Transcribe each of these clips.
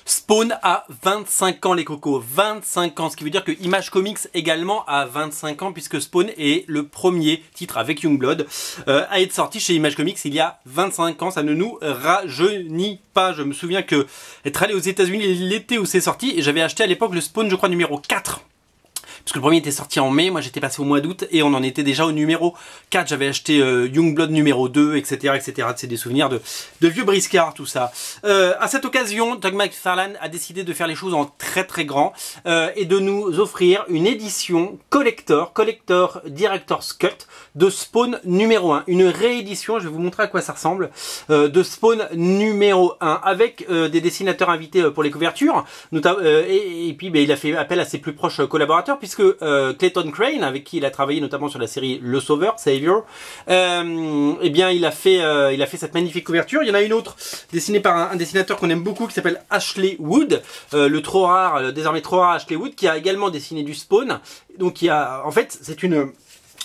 Spawn a 25 ans les cocos, 25 ans, ce qui veut dire que Image Comics également a 25 ans puisque Spawn est le premier titre avec Youngblood à être sorti chez Image Comics il y a 25 ans, ça ne nous rajeunit pas. Je me souviens que être allé aux États-Unis l'été où c'est sorti et j'avais acheté à l'époque le Spawn je crois numéro 4. Parce que le premier était sorti en mai, moi j'étais passé au mois d'août et on en était déjà au numéro 4. J'avais acheté Youngblood numéro 2, etc. etc. C'est des souvenirs de vieux briscards, tout ça. À cette occasion, Todd McFarlane a décidé de faire les choses en très grand et de nous offrir une édition collector Director's Cut de Spawn numéro 1. Une réédition, je vais vous montrer à quoi ça ressemble, de Spawn numéro 1 avec des dessinateurs invités pour les couvertures. Et puis il a fait appel à ses plus proches collaborateurs puisque Clayton Crane, avec qui il a travaillé notamment sur la série Le Sauveur, Savior, eh bien il a fait cette magnifique couverture. Il y en a une autre dessinée par un dessinateur qu'on aime beaucoup qui s'appelle Ashley Wood, désormais trop rare Ashley Wood, qui a également dessiné du Spawn. Donc en fait c'est une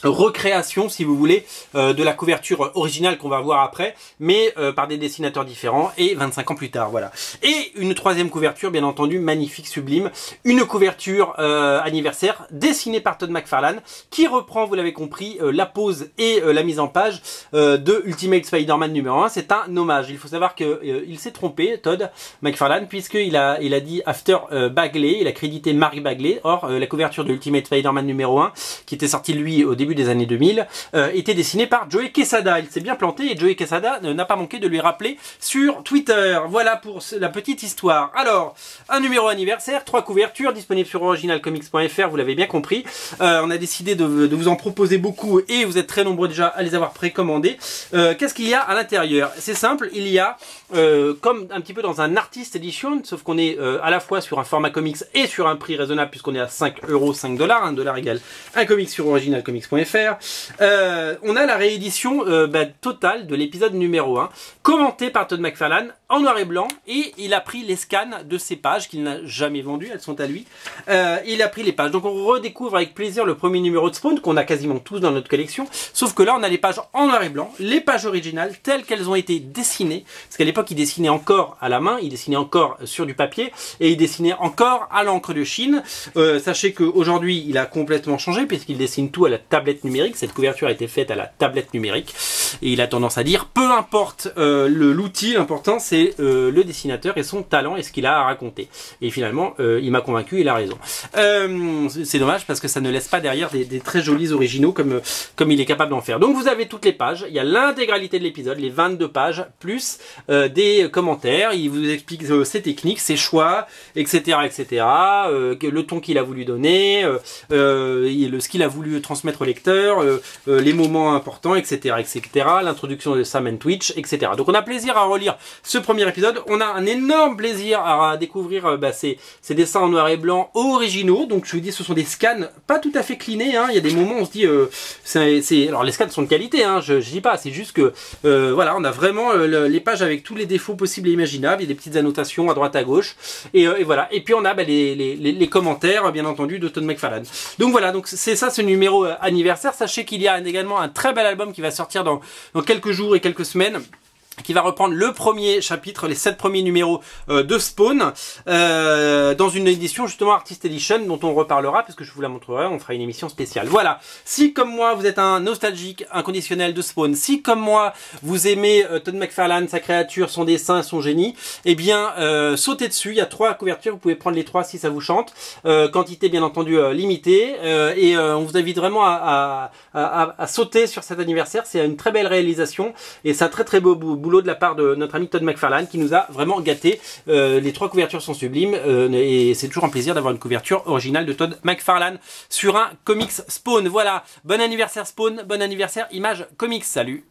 recréation, si vous voulez, de la couverture originale qu'on va voir après, mais par des dessinateurs différents et 25 ans plus tard, voilà. Et une troisième couverture, bien entendu, magnifique, sublime, une couverture anniversaire dessinée par Todd McFarlane, qui reprend, vous l'avez compris, la pose et la mise en page de Ultimate Spider-Man numéro 1. C'est un hommage. Il faut savoir que il s'est trompé, Todd McFarlane, puisqu'il a dit After Bagley, il a crédité Mark Bagley. Or, la couverture de Ultimate Spider-Man numéro 1, qui était sortie lui au début des années 2000, était dessiné par Joey Quesada. Il s'est bien planté et Joey Quesada n'a pas manqué de lui rappeler sur Twitter. Voilà pour la petite histoire. Alors, un numéro anniversaire, 3 couvertures disponibles sur originalcomics.fr, vous l'avez bien compris. On a décidé de vous en proposer beaucoup et vous êtes très nombreux déjà à les avoir précommandés. Qu'est-ce qu'il y a à l'intérieur? C'est simple, il y a comme un petit peu dans un artist edition, sauf qu'on est à la fois sur un format comics et sur un prix raisonnable puisqu'on est à 5 €, 5 $, 1 $ égale un comic sur originalcomics.fr. On a la réédition totale de l'épisode numéro 1, commenté par Todd McFarlane en noir et blanc, et il a pris les scans de ces pages qu'il n'a jamais vendues, elles sont à lui. Il a pris les pages, donc on redécouvre avec plaisir le premier numéro de Spawn qu'on a quasiment tous dans notre collection, sauf que là on a les pages en noir et blanc, les pages originales telles qu'elles ont été dessinées, parce qu'à l'époque il dessinait encore à la main, il dessinait encore sur du papier et il dessinait encore à l'encre de Chine. Sachez qu'aujourd'hui il a complètement changé puisqu'il dessine tout à la tablette numérique. Cette couverture a été faite à la tablette numérique et il a tendance à dire peu importe l'outil, l'important c'est le dessinateur et son talent et ce qu'il a à raconter. Et finalement il m'a convaincu, il a raison. C'est dommage parce que ça ne laisse pas derrière des très jolis originaux comme il est capable d'en faire. Donc vous avez toutes les pages, il y a l'intégralité de l'épisode, les 22 pages plus des commentaires, il vous explique ses techniques, ses choix, etc. etc. Le ton qu'il a voulu donner, ce qu'il a voulu transmettre au lecteur, les moments importants, etc. etc. l'introduction de Sam and Twitch, etc. Donc on a plaisir à relire ce premier épisode, on a un énorme plaisir à découvrir ces dessins en noir et blanc originaux. Donc je vous dis, ce sont des scans pas tout à fait cleanés, hein. Il y a des moments où on se dit alors les scans sont de qualité, hein, je dis pas, c'est juste que voilà, on a vraiment les pages avec tous les défauts possibles et imaginables, il y a des petites annotations à droite à gauche et voilà, et puis on a les commentaires bien entendu de Todd McFarlane. Donc voilà, donc c'est ça ce numéro anniversaire. Sachez qu'il y a également un très bel album qui va sortir dans quelques jours et quelques semaines, qui va reprendre le premier chapitre, les 7 premiers numéros de Spawn, dans une édition justement Artist Edition dont on reparlera parce que je vous la montrerai, on fera une émission spéciale. Voilà, si comme moi vous êtes un nostalgique inconditionnel de Spawn, si comme moi vous aimez Todd McFarlane, sa créature, son dessin, son génie, eh bien sautez dessus, il y a 3 couvertures, vous pouvez prendre les 3 si ça vous chante, quantité bien entendu limitée, et on vous invite vraiment à sauter sur cet anniversaire. C'est une très belle réalisation et c'est un très beau boulot de la part de notre ami Todd McFarlane qui nous a vraiment gâté. Les 3 couvertures sont sublimes et c'est toujours un plaisir d'avoir une couverture originale de Todd McFarlane sur un comics Spawn. Voilà, bon anniversaire Spawn, bon anniversaire Image Comics, salut.